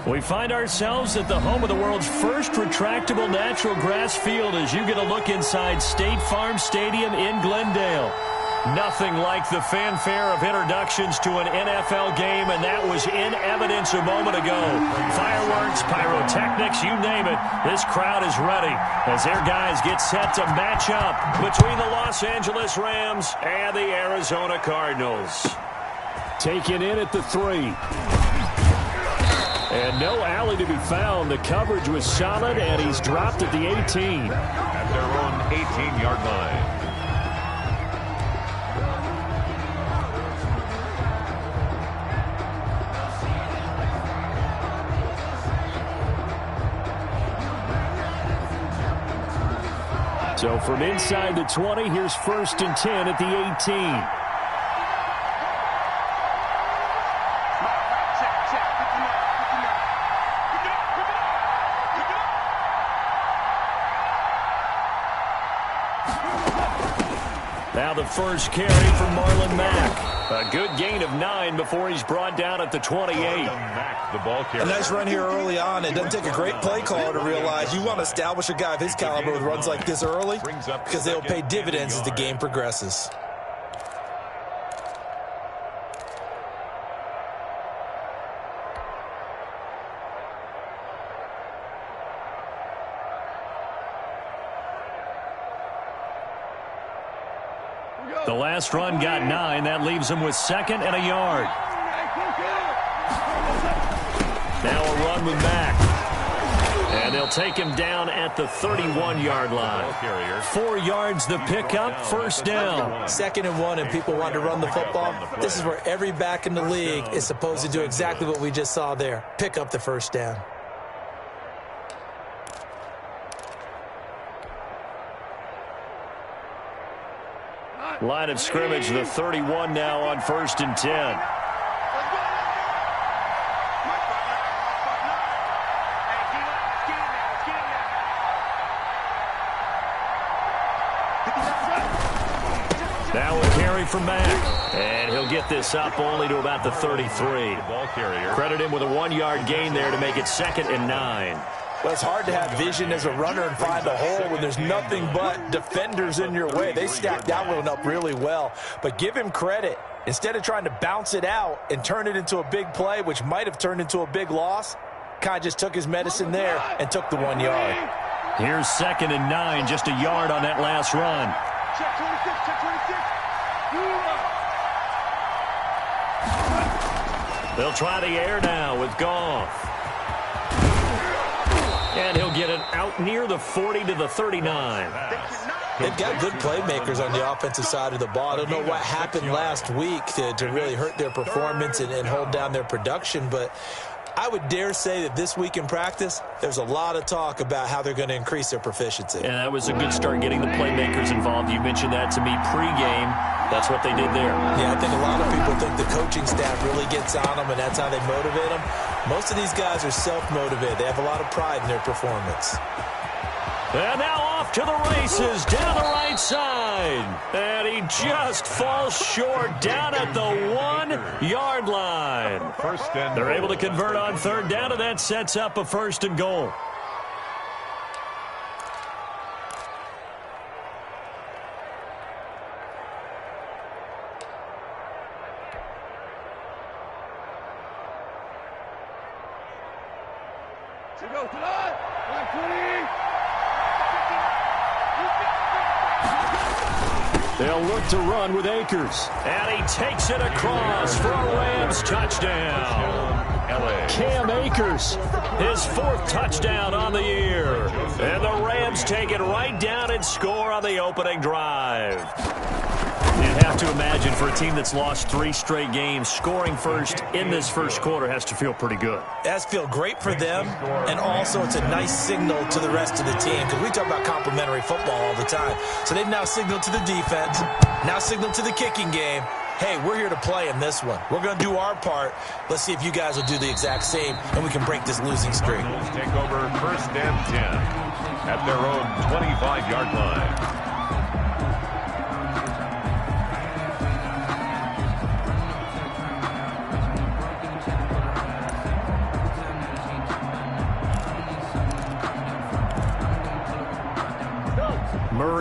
We find ourselves at the home of the world's first retractable natural grass field as you get a look inside State Farm Stadium in Glendale. Nothing like the fanfare of introductions to an NFL game, and that was in evidence a moment ago. Fireworks, pyrotechnics, you name it. This crowd is ready as their guys get set to match up between the Los Angeles Rams and the Arizona Cardinals. Taken in at the 3. And no alley to be found. The coverage was solid, and he's dropped at the 18. At their own 18-yard line. So from inside the 20, here's 1st and 10 at the 18. Now the first carry for Marlon Mack. A good gain of 9 before he's brought down at the 28. Mack, the ball carrier. A nice run here early on. It doesn't take a great play caller to realize you want to establish a guy of his caliber with runs like this early because they'll pay dividends as the game progresses. The last run got 9. That leaves him with 2nd and a yard. Now a run with Mack. And they'll take him down at the 31-yard line. 4 yards the pickup, 1st down. 2nd and 1, and people want to run the football. This is where every back in the league is supposed to do exactly what we just saw there. Pick up the 1st down. Line of scrimmage, the 31 now on 1st and 10. Now a carry from Mack. And he'll get this up only to about the 33. Credit him with a 1-yard gain there to make it 2nd and 9. Well, it's hard to have vision as a runner and find a hole when there's nothing but defenders in your way. They stacked that one up really well. But give him credit. Instead of trying to bounce it out and turn it into a big play, which might have turned into a big loss, kind of just took his medicine there and took the 1 yard. Here's 2nd and 9, just a yard on that last run. Check 26, check 26. They'll try the air now with Goff. And he'll get it out near the 40 to the 39. They've got good playmakers on the offensive side of the ball. I don't know what happened last week to really hurt their performance and hold down their production, but I would dare say that this week in practice, there's a lot of talk about how they're going to increase their proficiency. And that was a good start getting the playmakers involved. You mentioned that to me pregame. That's what they did there. Yeah, I think a lot of people think the coaching staff really gets on them, and that's how they motivate them. Most of these guys are self-motivated. They have a lot of pride in their performance. And now off to the races, down the right side. And he just falls short down at the 1-yard line. They're able to convert on 3rd down, and that sets up a 1st and goal. They'll look to run with Akers. And he takes it across for a Rams touchdown. Cam Akers, his 4th touchdown on the year. And the Rams take it right down and score on the opening drive. You'd have to imagine for a team that's lost 3 straight games, scoring first in this first quarter has to feel pretty good. It has to feel great for them, and also it's a nice signal to the rest of the team because we talk about complimentary football all the time. So they've now signaled to the defense, now signaled to the kicking game, hey, we're here to play in this one. We're going to do our part. Let's see if you guys will do the exact same, and we can break this losing streak. Take over 1st and 10 at their own 25-yard line.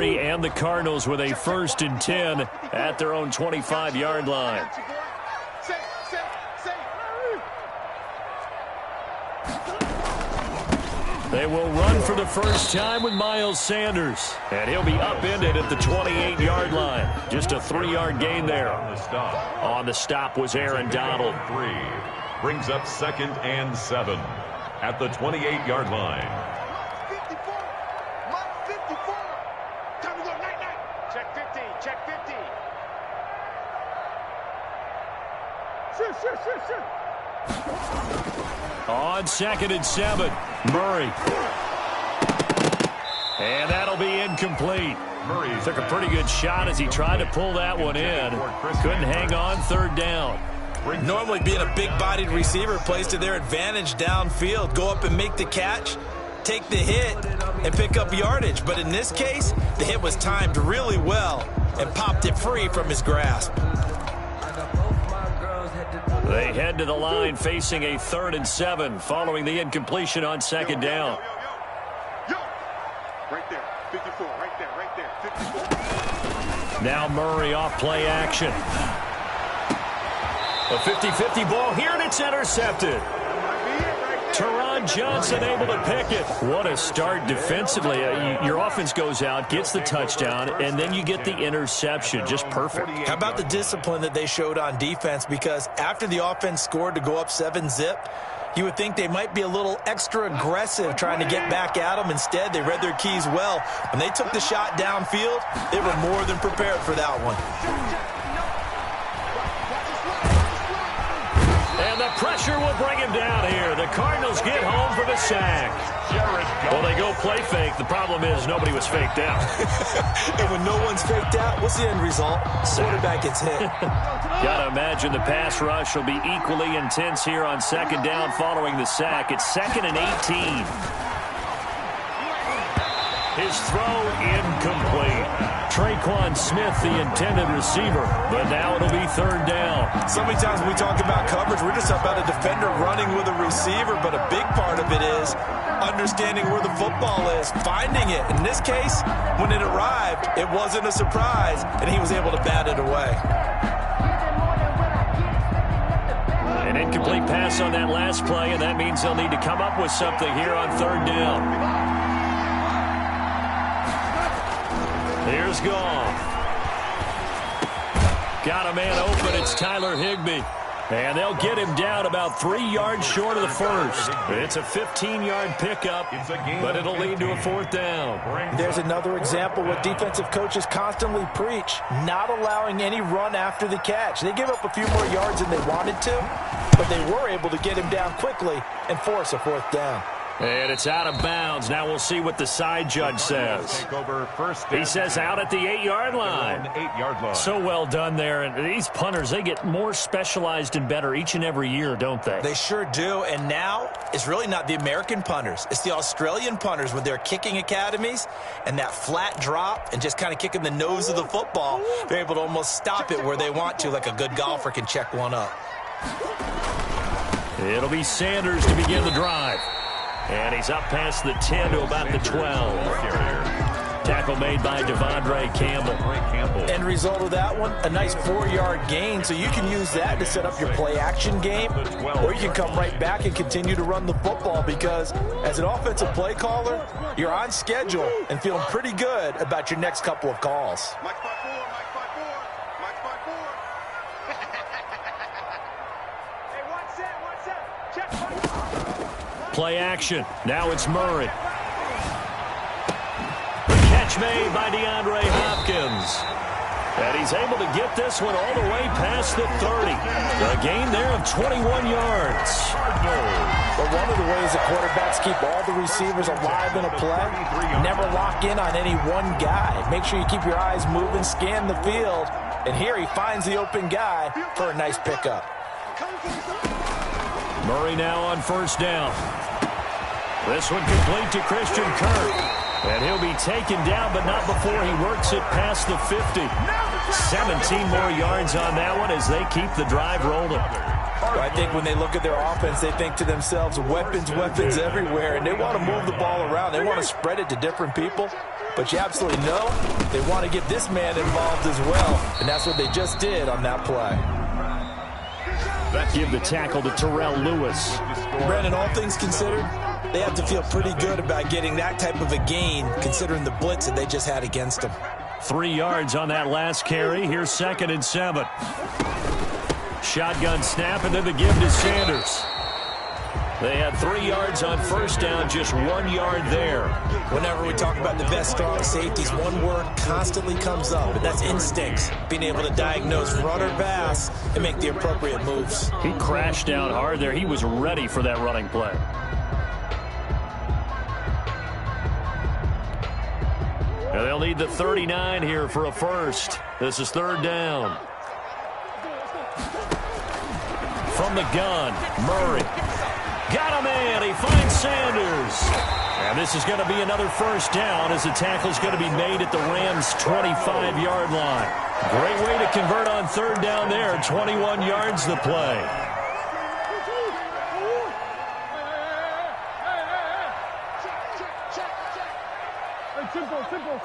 Murray and the Cardinals with a 1st and 10 at their own 25-yard line. They will run for the first time with Miles Sanders, and he'll be upended at the 28-yard line. Just a 3-yard gain there. On the stop was Aaron Donald. 3 brings up 2nd and 7 at the 28-yard line. 54. Mike 54. Time to go. Night. Check 50. Check 50. Shoot. On 2nd and 7, Murray. And that'll be incomplete. Murray took a pretty good shot as he tried to pull that one in. Couldn't hang on, 3rd down. Normally being a big-bodied receiver plays to their advantage downfield. Go up and make the catch, take the hit, and pick up yardage. But in this case, the hit was timed really well and popped it free from his grasp. They head to the line facing a 3rd and 7 following the incompletion on 2nd down. Yo. Right there. 54. Right there. 54. Now Murray off play action. A 50-50 ball here, and it's intercepted. Teron Johnson able to pick it. What a start defensively. Your offense goes out, gets the touchdown, and then you get the interception. Just perfect. How about the discipline that they showed on defense? Because after the offense scored to go up 7-zip, you would think they might be a little extra aggressive trying to get back at them. Instead, they read their keys well. When they took the shot downfield, they were more than prepared for that one. And the pressure will bring him down here. The Cardinals get home for the sack. Well, they go play fake. The problem is nobody was faked out. And when no one's faked out, what's the end result? Quarterback gets hit. Got to imagine the pass rush will be equally intense here on 2nd down following the sack. It's 2nd and 18. His throw incomplete. Traquan Smith, the intended receiver, but now it'll be 3rd down. So many times when we talk about coverage, we're just about a defender running with a receiver, but a big part of it is understanding where the football is, finding it. In this case, when it arrived, it wasn't a surprise, and he was able to bat it away. An incomplete pass on that last play, and that means they'll need to come up with something here on 3rd down. Here's Goff. Got a man open. It's Tyler Higbee. And they'll get him down about 3 yards short of the first. It's a 15-yard pickup, but it'll lead to a 4th down. There's another example what defensive coaches constantly preach, not allowing any run after the catch. They give up a few more yards than they wanted to, but they were able to get him down quickly and force a 4th down. And it's out of bounds. Now we'll see what the side judge says. He says out at the 8-yard line. So well done there. And these punters, they get more specialized and better each and every year, don't they? They sure do. And now it's really not the American punters. It's the Australian punters with their kicking academies and that flat drop and just kind of kicking the nose of the football. They're able to almost stop it where they want to, like a good golfer can check one up. It'll be Sanders to begin the drive. And he's up past the 10 to about the 12. Tackle made by Devondre Campbell. End result of that one, a nice 4-yard gain, so you can use that to set up your play-action game, or you can come right back and continue to run the football because as an offensive play caller, you're on schedule and feeling pretty good about your next couple of calls. Mike 5-4. Mike 5-4. Hey, one set. Check 5. Play action. Now it's Murray. The catch made by DeAndre Hopkins. And he's able to get this one all the way past the 30. A gain there of 21 yards. But one of the ways that quarterbacks keep all the receivers alive in a play, never lock in on any one guy. Make sure you keep your eyes moving, scan the field. And here he finds the open guy for a nice pickup. Murray now on 1st down. This one complete to Christian Kirk. And he'll be taken down, but not before he works it past the 50. 17 more yards on that one as they keep the drive rolling. I think when they look at their offense, they think to themselves, weapons everywhere, and they want to move the ball around. They want to spread it to different people. but you absolutely know they want to get this man involved as well, and that's what they just did on that play. Give the tackle to Terrell Lewis. Brandon, all things considered, they have to feel pretty good about getting that type of a gain considering the blitz that they just had against them. 3 yards on that last carry. Here's 2nd and 7. Shotgun snap, and then the give to Sanders. They had 3 yards on first down, just 1 yard there. Whenever we talk about the best strong safeties, one word constantly comes up, and that's instincts. Being able to diagnose run or pass and make the appropriate moves. He crashed down hard there. He was ready for that running play. Now they'll need the 39 here for a first. This is 3rd down. From the gun, Murray. Got him in. He finds Sanders. And this is going to be another first down as the tackle's going to be made at the Rams' 25-yard line. Great way to convert on 3rd down there. 21 yards the play.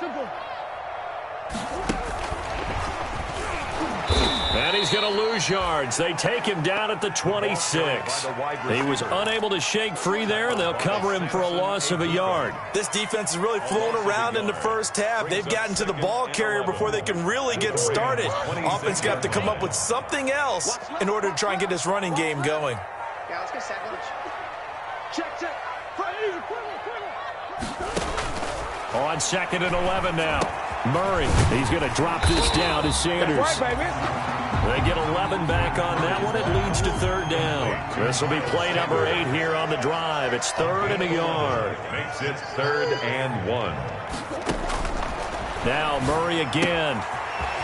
Simple. And he's going to lose yards. They take him down at the 26. He was unable to shake free there, and they'll cover him for a loss of a yard. This defense is really flown around in the first half. They've gotten to the ball carrier before they can really get started. Offense got to come up with something else in order to try and get this running game going. Yeah, let's get set lunch. Check. On 2nd and 11 now. Murray, he's going to drop this down to Sanders. That's right, baby. They get 11 back on that one. It leads to 3rd down. This will be play number 8 here on the drive. It's 3rd and a yard. Makes it 3rd and 1. Now Murray again.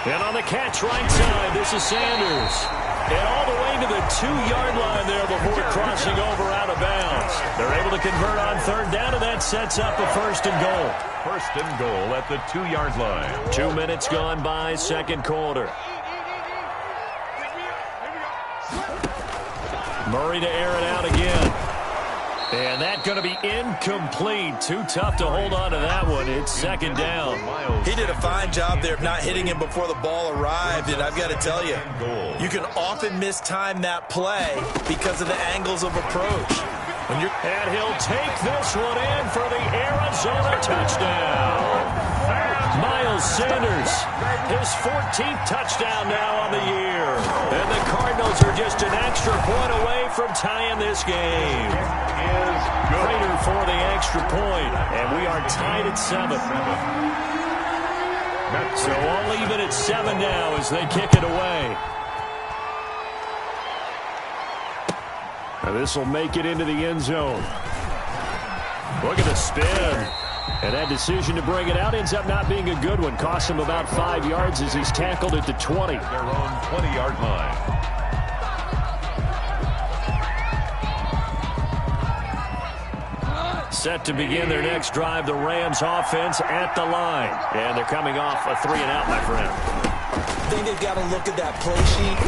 And on the catch right side, this is Sanders. And all the way to the 2-yard line there before crossing over out of bounds. They're able to convert on 3rd down, and that sets up a 1st and goal. 1st and goal at the 2-yard line. 2 minutes gone by, 2nd quarter. Murray to air it out again. And that's going to be incomplete. Too tough to hold on to that one. It's 2nd down. He did a fine job there of not hitting him before the ball arrived, and I've got to tell you, you can often mistime that play because of the angles of approach. And he'll take this one in for the Arizona touchdown. Miles Sanders, his 14th touchdown now on the year. And the Cardinals are just an extra point away from tying this game. Prater for the extra point, and we are tied at 7. So all even at 7 now as they kick it away. And this will make it into the end zone. Look at the spin. And that decision to bring it out ends up not being a good one. Costs him about 5 yards as he's tackled at the 20. Their own 20-yard line. Set to begin their next drive, the Rams offense at the line. And they're coming off a 3-and-out, my friend. I think they've got to look at that play sheet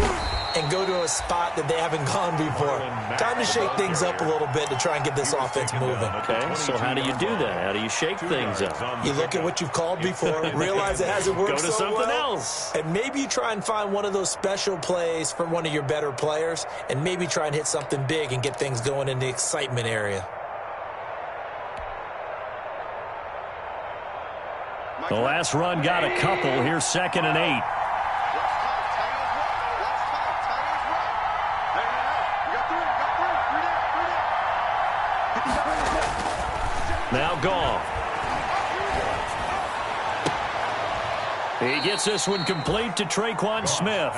and go to a spot that they haven't gone before. Time to shake things up a little bit to try and get this offense moving. Okay, so how do you do that? How do you shake things up? You look at what you've called before, realize it hasn't worked Go to so something well, else. and maybe you try and find one of those special plays from one of your better players, and maybe try and hit something big and get things going in the excitement area. The last run got a couple. Here's 2nd and 8. Now Goff. He gets this one complete to Traquan Smith.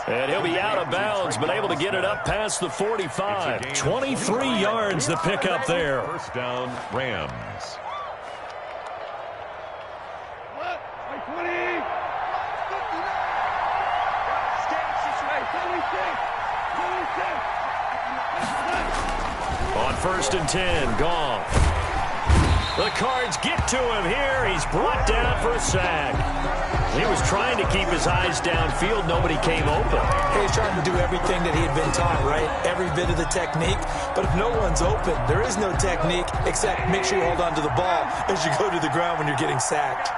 And he'll be out of bounds, but able to get it up past the 45. 23 yards the pickup there. 1st down, Rams. On 1st and 10, Goff. The Cards get to him here. He's brought down for a sack. He was trying to keep his eyes downfield. Nobody came open. He's trying to do everything that he had been taught, right? Every bit of the technique. But if no one's open, there is no technique except make sure you hold on to the ball as you go to the ground when you're getting sacked.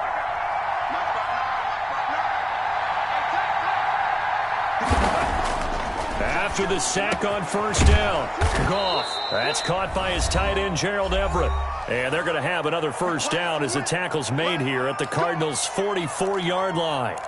After the sack on first down, Goff. That's caught by his tight end, Gerald Everett. And they're going to have another first down as the tackle's made here at the Cardinals' 44-yard line.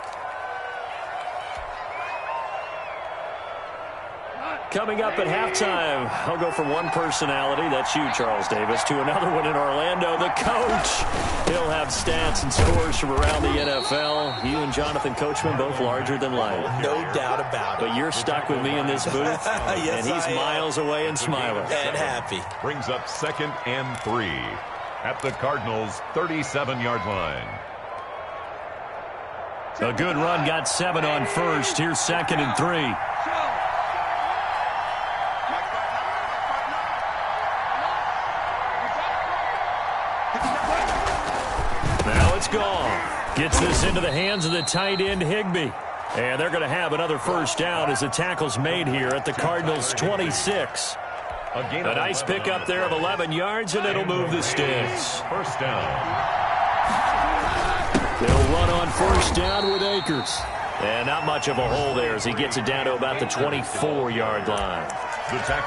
Coming up at halftime, I'll go from one personality, that's you, Charles Davis, to another one in Orlando, the coach. He'll have stats and scores from around the NFL. You and Jonathan Coachman, both larger than life. No doubt about it. But you're stuck with me in this booth, yes, and he's miles away and smiling. And happy. Brings up 2nd and 3 at the Cardinals' 37-yard line. A good run, got 7 on first. Here's 2nd and 3. Gone. Gets this into the hands of the tight end, Higbee. And they're going to have another first down as the tackle's made here at the Cardinals' 26. A nice pickup there of 11 yards, and it'll move the sticks. First down. They'll run on first down with Akers. And not much of a hole there as he gets it down to about the 24-yard line.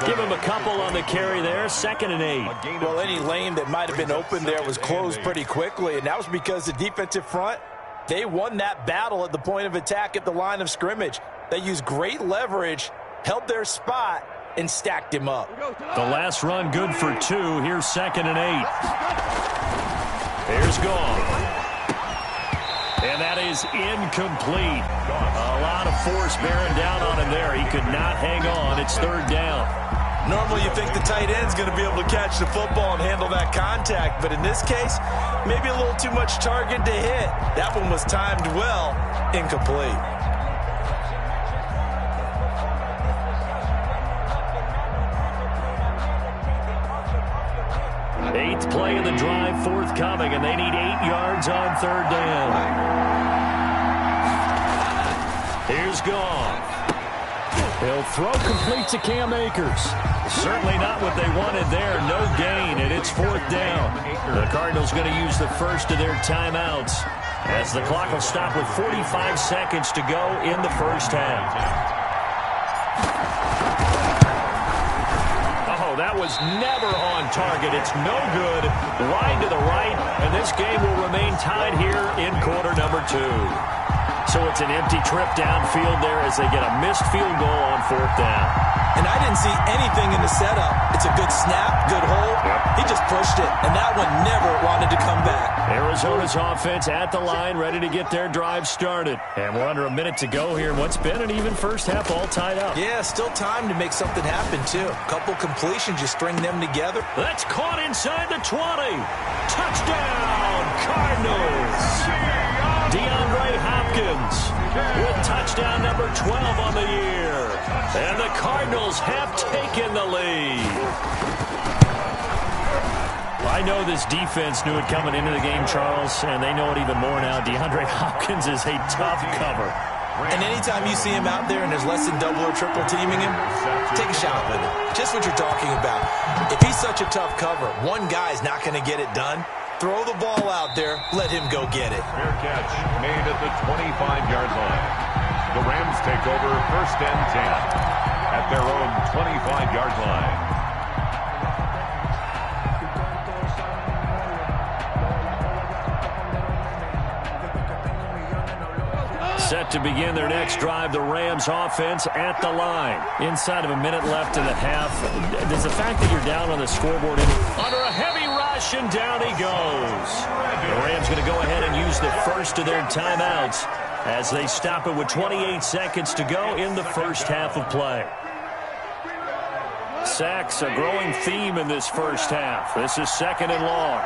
Give him a couple on the carry there. 2nd and 8. Well, any lane that might have been open there was closed pretty quickly, and that was because the defensive front, they won that battle at the point of attack at the line of scrimmage. They used great leverage, held their spot, and stacked him up. The last run good for 2. Here's 2nd and 8. Here's Gone. And that is incomplete. A lot of force bearing down on him there. He could not hang on. It's 3rd down. Normally you think the tight end's going to be able to catch the football and handle that contact, but in this case, maybe a little too much target to hit. That one was timed well, incomplete. Eighth play of the drive forthcoming, and they need 8 yards on 3rd down. Here's Goff. He'll throw complete to Cam Akers. Certainly not what they wanted there. No gain, and it's 4th down. The Cardinals going to use the first of their timeouts as the clock will stop with 45 seconds to go in the first half. That was never on target. It's no good. Wide to the right, and this game will remain tied here in quarter number 2. So it's an empty trip downfield there as they get a missed field goal on 4th down. And I didn't see anything in the setup. It's a good snap, good hold. He just pushed it, and that one never wanted to come back. Arizona's offense at the line, ready to get their drive started. And we're under a minute to go here. What's been an even first half, all tied up. Yeah, still time to make something happen, too. A couple completions, you string them together. That's caught inside the 20. Touchdown, Cardinals. DeAndre Hopkins with touchdown number 12 on the year. And the Cardinals have taken the lead. I know this defense knew it coming into the game, Charles, and they know it even more now. DeAndre Hopkins is a tough cover. And anytime you see him out there and there's less than double or triple teaming him, take a shot with him. Just what you're talking about. If he's such a tough cover, one guy's not going to get it done. Throw the ball out there. Let him go get it. Fair catch made at the 25-yard line. The Rams take over 1st and 10 at their own 25-yard line. Set to begin their next drive, the Rams offense at the line. Inside of a minute left in the half. Does the fact that you're down on the scoreboard under a heavy rush, and down he goes. The Rams going to go ahead and use the first of their timeouts as they stop it with 28 seconds to go in the first half of play. Sacks, a growing theme in this first half. This is 2nd and long.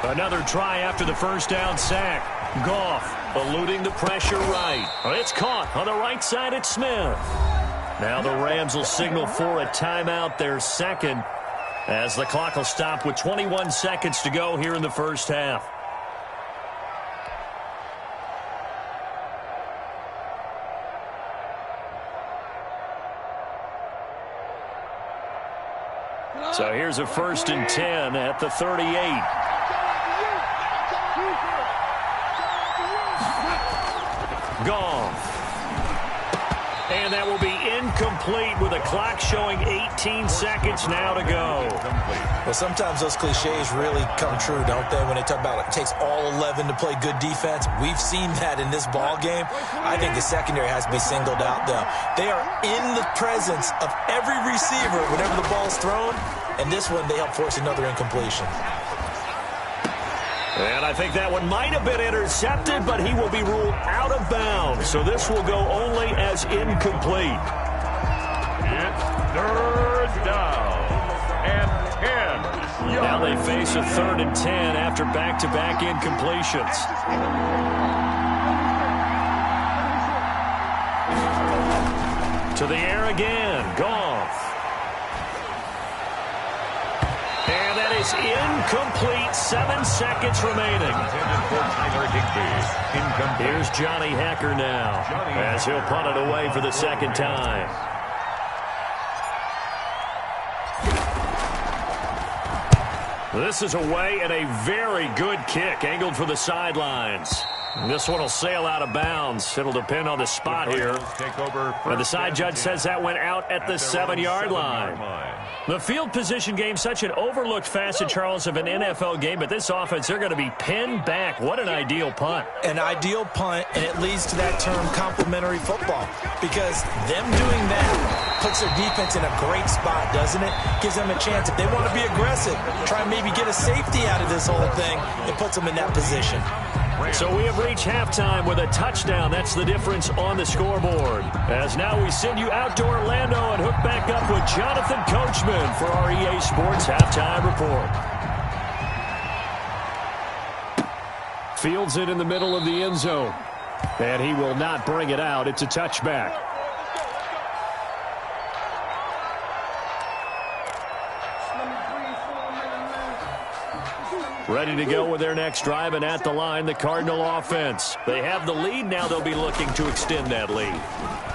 Another try after the first down sack. Goff eluding the pressure right. It's caught on the right side at Smith. Now the Rams will signal for a timeout, their second, as the clock will stop with 21 seconds to go here in the first half. So here's a 1st and 10 at the 38. Goff. And that will be incomplete with a clock showing 18 seconds now to go. Well, sometimes those cliches really come true, don't they? When they talk about it takes all 11 to play good defense. We've seen that in this ball game. I think the secondary has to be singled out, though. They are in the presence of every receiver whenever the ball's thrown. And this one, they help force another incompletion. And I think that one might have been intercepted, but he will be ruled out of bounds. So this will go only as incomplete. It's 3rd down and 10. Now they face a 3rd and 10 after back-to-back incompletions. To the air again. Goff. And that is incomplete. 7 seconds remaining. Here's Johnny Hacker now as he'll punt it away for the 2nd time. This is away and a very good kick angled for the sidelines. This one will sail out of bounds. It'll depend on the spot here. And the side judge says that went out at the 7-yard line. The field position game, such an overlooked facet, Charles, of an NFL game. But this offense, they're going to be pinned back. What an ideal punt. An ideal punt, and it leads to that term complementary football. Because them doing that puts their defense in a great spot, doesn't it? Gives them a chance. If they want to be aggressive, try and maybe get a safety out of this whole thing, it puts them in that position. So we have reached halftime with a touchdown. That's the difference on the scoreboard. As now we send you out to Orlando and hook back up with Jonathan Coachman for our EA Sports Halftime Report. Fields it in the middle of the end zone. And he will not bring it out. It's a touchback. Ready to go with their next drive, and at the line, the Cardinal offense. They have the lead. Now they'll be looking to extend that lead.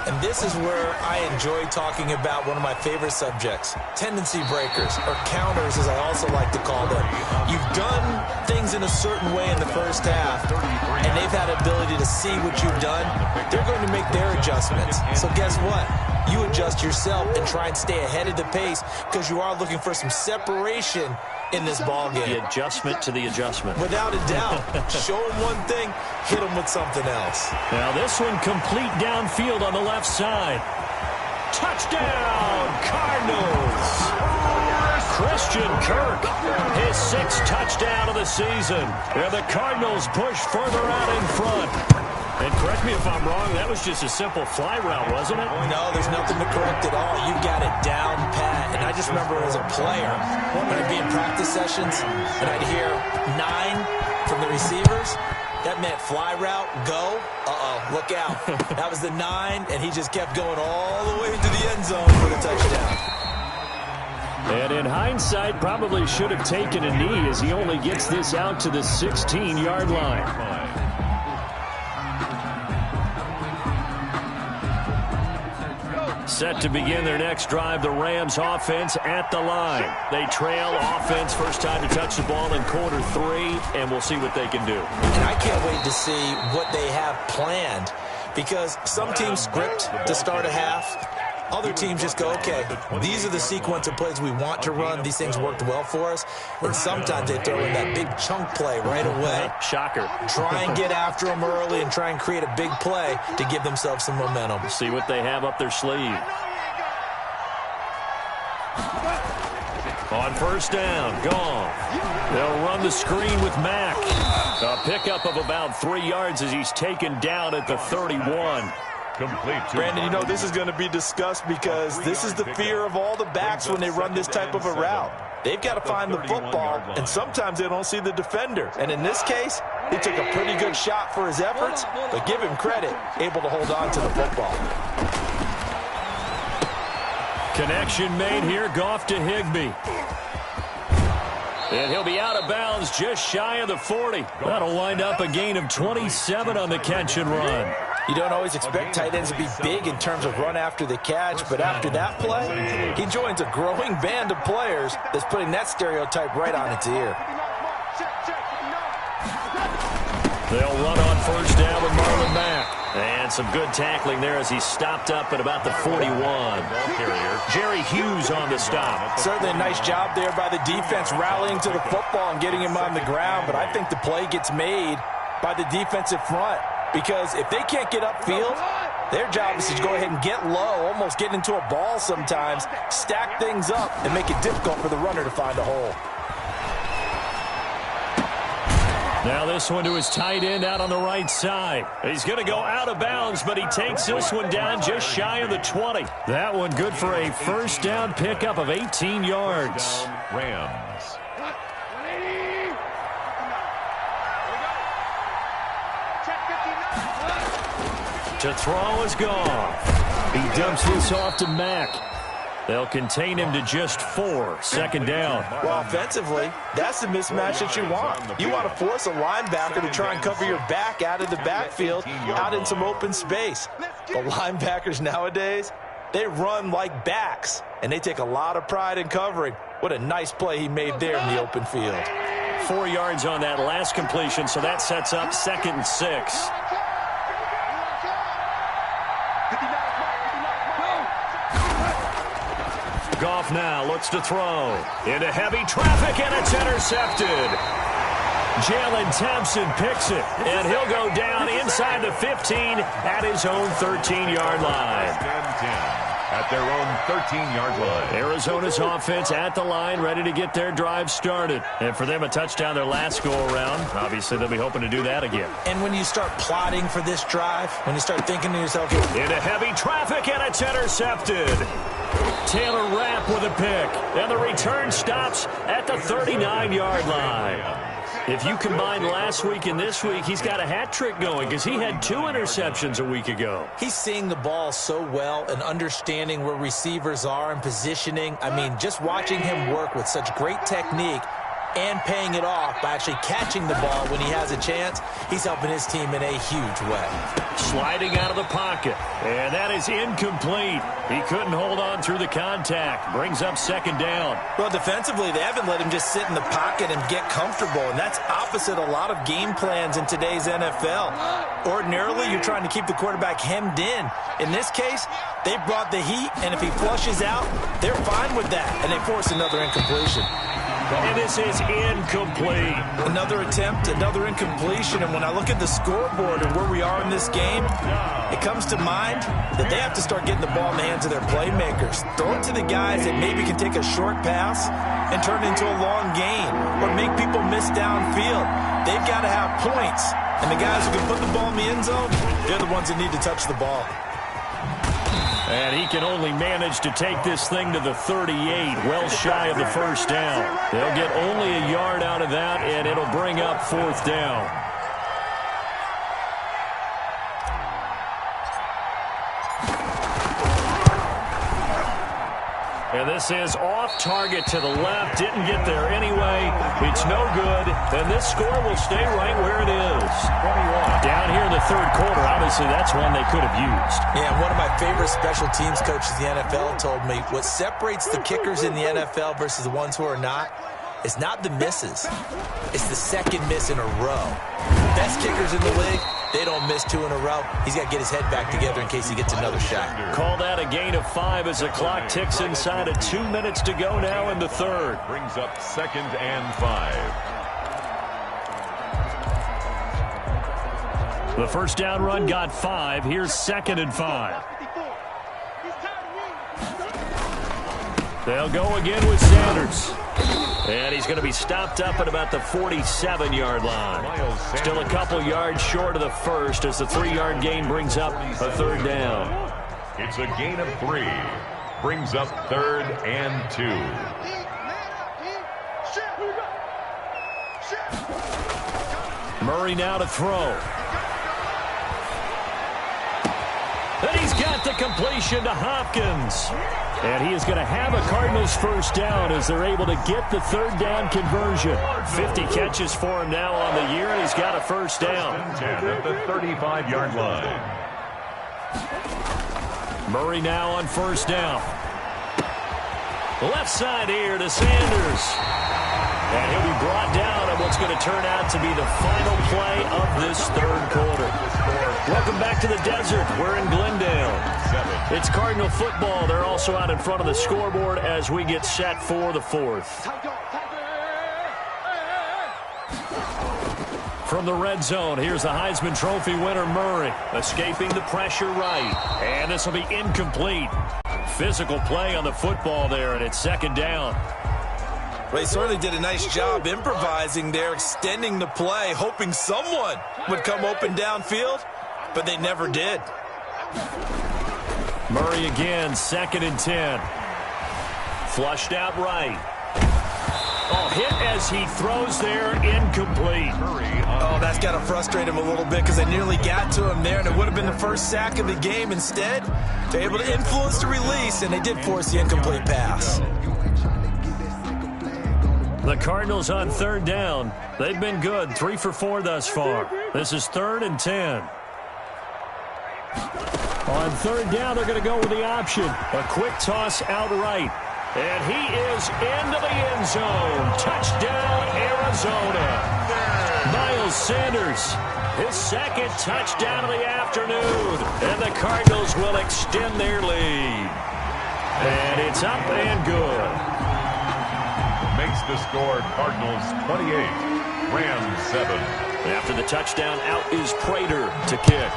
And this is where I enjoy talking about one of my favorite subjects, tendency breakers, or counters as I also like to call them. You've done things in a certain way in the first half, and they've had ability to see what you've done. They're going to make their adjustments. So guess what? You adjust yourself and try and stay ahead of the pace because you are looking for some separation in this ball game. The adjustment to the adjustment. Without a doubt. Show them one thing, hit them with something else. Now this one complete downfield on the left side. Touchdown, Cardinals! Christian Kirk, his 6th touchdown of the season. And the Cardinals push further out in front. And correct me if I'm wrong, that was just a simple fly route, wasn't it? No, there's nothing to correct at all. You got it down pat. And I just remember as a player, when I'd be in practice sessions, and I'd hear 9 from the receivers, that meant fly route, go, look out. That was the 9, and he just kept going all the way into the end zone for the touchdown. And in hindsight, probably should have taken a knee as he only gets this out to the 16-yard line. Set to begin their next drive, the Rams offense at the line. They trail offense, first time to touch the ball in quarter 3, and we'll see what they can do. And I can't wait to see what they have planned because some teams script to start a half. Other teams just go, okay, these are the sequence of plays we want to run. These things worked well for us. And sometimes they throw in that big chunk play right away. Shocker. Try and get after them early and try and create a big play to give themselves some momentum. See what they have up their sleeve. On first down, Goff. They'll run the screen with Mack. A pickup of about 3 yards as he's taken down at the 31. Brandon, you know, this is going to be discussed because this is the fear of all the backs when they run this type of a route. They've got to find the football, and sometimes they don't see the defender. And in this case, he took a pretty good shot for his efforts, but give him credit, able to hold on to the football. Connection made here, Goff to Higbee. And he'll be out of bounds just shy of the 40. That'll wind up a gain of 27 on the catch and run. You don't always expect tight ends to be big in terms of run after the catch, but after that play, he joins a growing band of players that's putting that stereotype right on its ear. They'll run on first down with Marlon Mack. And some good tackling there as he stopped up at about the 41. Jerry Hughes on the stop. Certainly a nice job there by the defense rallying to the football and getting him on the ground, but I think the play gets made by the defensive front because if they can't get upfield, their job is to go ahead and get low, almost get into a ball sometimes, stack things up, and make it difficult for the runner to find a hole. Now this one to his tight end out on the right side. He's going to go out of bounds, but he takes this one down just shy of the 20. That one good for a first down pickup of 18 yards. Rams. To throw is gone. He dumps this off to Mack. They'll contain him to just 4. Second down. Well, offensively, that's the mismatch that you want. You want to force a linebacker to try and cover your back out of the backfield, out in some open space. The linebackers nowadays, they run like backs, and they take a lot of pride in covering. What a nice play he made there in the open field. 4 yards on that last completion, so that sets up 2nd and 6. Goff now looks to throw. Into heavy traffic, and it's intercepted. Jalen Thompson picks it, and he'll go down inside the 15 at his own 13-yard line. At their own 13-yard line. Arizona's offense at the line, ready to get their drive started. And for them, a touchdown their last go-around. Obviously, they'll be hoping to do that again. And when you start plotting for this drive, when you start thinking to yourself, into heavy traffic, and it's intercepted. Taylor Rapp with a pick, and the return stops at the 39-yard line. If you combine last week and this week, he's got a hat trick going because he had 2 interceptions a week ago. He's seeing the ball so well and understanding where receivers are and positioning. I mean, just watching him work with such great technique and paying it off by actually catching the ball when he has a chance, he's helping his team in a huge way. Sliding out of the pocket, and that is incomplete. He couldn't hold on through the contact. Brings up 2nd down. Well, defensively, they haven't let him just sit in the pocket and get comfortable, and that's opposite a lot of game plans in today's NFL. Ordinarily, you're trying to keep the quarterback hemmed in. In this case, they brought the heat, and if he flushes out, they're fine with that, and they force another incompletion. And this is incomplete. Another attempt, another incompletion. And when I look at the scoreboard and where we are in this game, it comes to mind that they have to start getting the ball in the hands of their playmakers. Throw it to the guys that maybe can take a short pass and turn it into a long gain or make people miss downfield. They've got to have points. And the guys who can put the ball in the end zone, they're the ones that need to touch the ball. And he can only manage to take this thing to the 38, well shy of the first down. They'll get only a yard out of that, and it'll bring up 4th down. And this is off target to the left. Didn't get there anyway. It's no good. And this score will stay right where it is. 21. Down here in the 3rd quarter, obviously that's one they could have used. Yeah, one of my favorite special teams coaches in the NFL told me what separates the kickers in the NFL versus the ones who are not is not the misses. It's the 2nd miss in a row. Best kickers in the league, they don't miss 2 in a row. He's got to get his head back together in case he gets another shot. Call that a gain of 5 as the clock ticks inside of 2 minutes to go now in the 3rd. Brings up 2nd and 5. The first down run got 5. Here's 2nd and 5. They'll go again with Sanders. And he's going to be stopped up at about the 47-yard line. Still a couple yards short of the first as the 3-yard gain brings up a 3rd down. It's a gain of 3. Brings up 3rd and 2. Murray now to throw. And he's got the completion to Hopkins. And he is going to have a Cardinals first down as they're able to get the 3rd down conversion. 50 catches for him now on the year, and he's got a first down. 10 at the 35-yard line. Murray now on first down. Left side here to Sanders. And he'll be brought down on what's going to turn out to be the final play of this third quarter. Welcome back to the desert. We're in Glendale. It's Cardinal football. They're also out in front of the scoreboard as we get set for the fourth. From the red zone, here's the Heisman Trophy winner, Murray, escaping the pressure right. And this will be incomplete. Physical play on the football there, and it's second down. Well, he certainly did a nice job improvising there, extending the play, hoping someone would come open downfield, but they never did. Murray again, 2nd and 10. Flushed out right. Oh, hit as he throws there, incomplete. Oh, that's got to frustrate him a little bit because they nearly got to him there, and it would have been the first sack of the game. Instead, they're able to influence the release, and they did force the incomplete pass. The Cardinals on third down. They've been good, 3 for 4 thus far. This is 3rd and 10. On third down, they're going to go with the option. A quick toss out right. And he is into the end zone. Touchdown, Arizona. Miles Sanders, his 2nd touchdown of the afternoon. And the Cardinals will extend their lead. And it's up and good. Makes the score Cardinals 28, Rams 7. And after the touchdown, out is Prater to kick.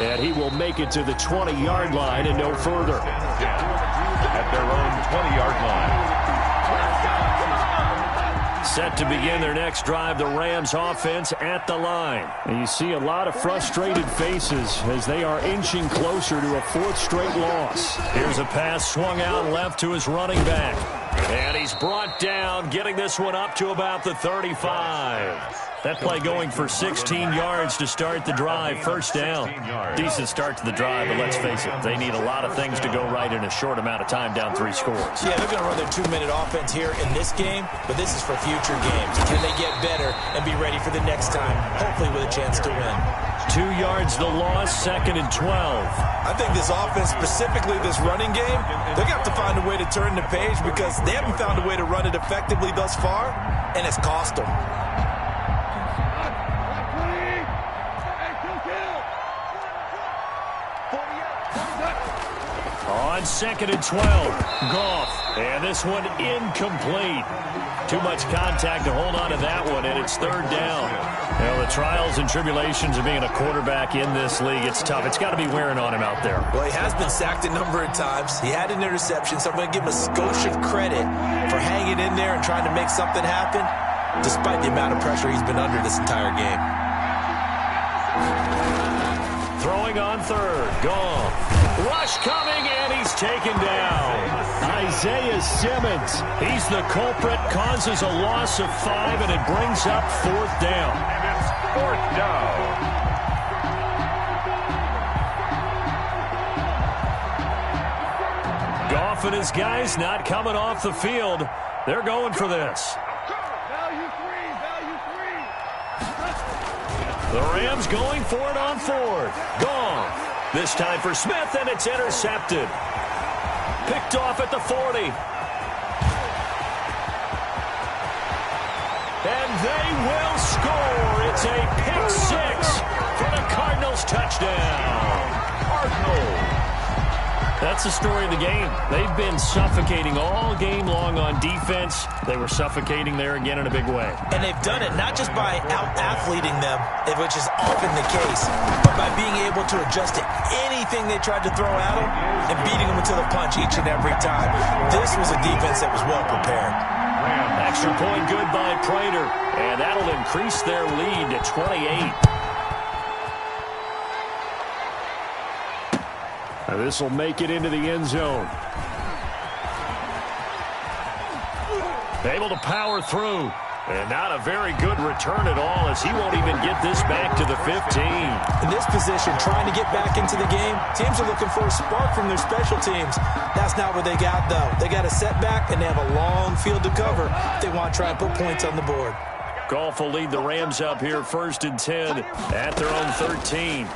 And he will make it to the 20-yard line and no further. At their own 20-yard line. Set to begin their next drive, the Rams offense at the line. And you see a lot of frustrated faces as they are inching closer to a 4th straight loss. Here's a pass swung out left to his running back. And he's brought down, getting this one up to about the 35. That play going for 16 yards to start the drive. First down. Decent start to the drive, but let's face it, they need a lot of things to go right in a short amount of time, down 3 scores. Yeah, they're going to run their 2-minute offense here in this game, but this is for future games. Can they get better and be ready for the next time, hopefully with a chance to win? 2 yards the loss, 2nd and 12. I think this offense, specifically this running game, they're going to have to find a way to turn the page because they haven't found a way to run it effectively thus far, and it's cost them. On 2nd and 12, Goff, and this one incomplete. Too much contact to hold on to that one, and it's 3rd down. You know, the trials and tribulations of being a quarterback in this league, it's tough. It's got to be wearing on him out there. Well, he has been sacked a number of times. He had an interception, so I'm going to give him a skosh of credit for hanging in there and trying to make something happen, despite the amount of pressure he's been under this entire game. Throwing on 3rd, Goff. Rush coming, and he's taken down. Isaiah Simmons, he's the culprit, causes a loss of 5, and it brings up 4th down. And it's 4th down. Goff and his guys not coming off the field. They're going for this. The Rams going for it on 4th. Goff. This time for Smith, and it's intercepted. Picked off at the 40. And they will score. It's a pick 6 for the Cardinals touchdown. Cardinals. That's the story of the game. They've been suffocating all game long on defense. They were suffocating there again in a big way. And they've done it not just by out-athleting them, which is often the case, but by being able to adjust to anything they tried to throw at them and beating them into the punch each and every time. This was a defense that was well prepared. Extra point good by Prater, and that'll increase their lead to 28. This will make it into the end zone. Able to power through. And not a very good return at all, as he won't even get this back to the 15. In this position, trying to get back into the game, teams are looking for a spark from their special teams. That's not what they got, though. They got a setback, and they have a long field to cover if they want to try and put points on the board. Goff will lead the Rams up here 1st and 10 at their own 13.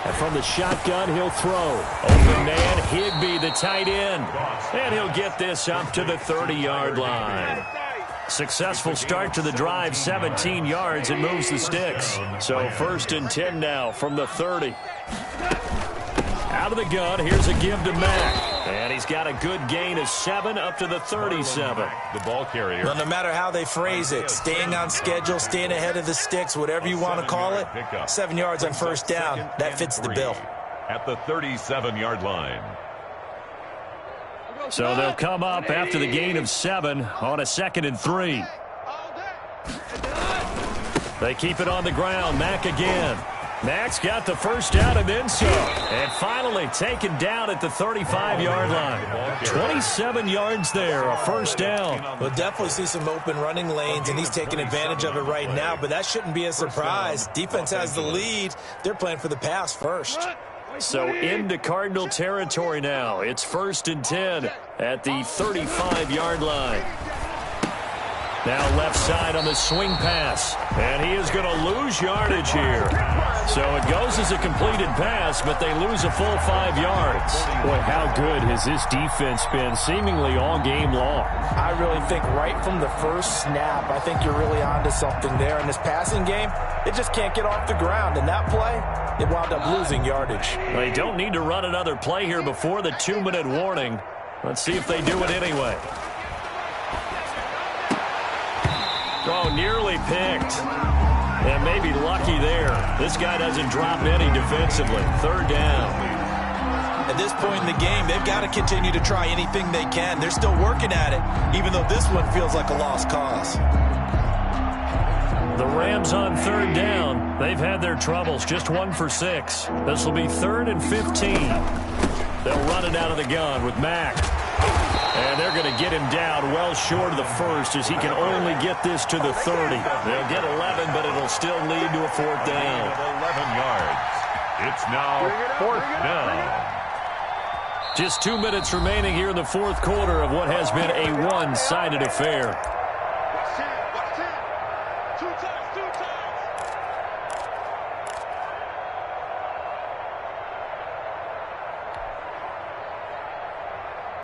And from the shotgun, he'll throw. Open man, Higbee, the tight end. And he'll get this up to the 30-yard line. Successful start to the drive, 17 yards, and moves the sticks. So 1st and 10 now from the 30. Out of the gun, here's a give to Mack. And he's got a good gain of 7 up to the 37. The ball carrier. Well, no matter how they phrase it, staying on schedule, staying ahead of the sticks, whatever you want to call it, 7 yards on 1st down, that fits the bill. At the 37-yard line. So they'll come up after the gain of 7 on a 2nd and 3. They keep it on the ground. Mack again. Mack's got the 1st down and then some. And finally taken down at the 35-yard line. 27 yards there, a 1st down. We'll definitely see some open running lanes, and he's taking advantage of it right now, but that shouldn't be a surprise. Defense has the lead. They're playing for the pass first. So into Cardinal territory now. It's 1st and 10 at the 35-yard line. Now left side on the swing pass. And he is going to lose yardage here. So it goes as a completed pass, but they lose a full 5 yards. Boy, how good has this defense been seemingly all game long? I really think right from the first snap, I think you're really onto something there. In this passing game, it just can't get off the ground. And that play, it wound up losing yardage. They don't need to run another play here before the 2-minute warning. Let's see if they do it anyway. Oh, nearly picked. And maybe lucky there. This guy doesn't drop any defensively. 3rd down. At this point in the game, they've got to continue to try anything they can. They're still working at it, even though this one feels like a lost cause. The Rams on 3rd down. They've had their troubles, just 1 for 6. This will be 3rd and 15. They'll run it out of the gun with Mack. And they're going to get him down well short of the 1st as he can only get this to the 30. They'll get 11, but it'll still lead to a 4th down. 11 yards. It's now 4th down. Just 2 minutes remaining here in the 4th quarter of what has been a one-sided affair.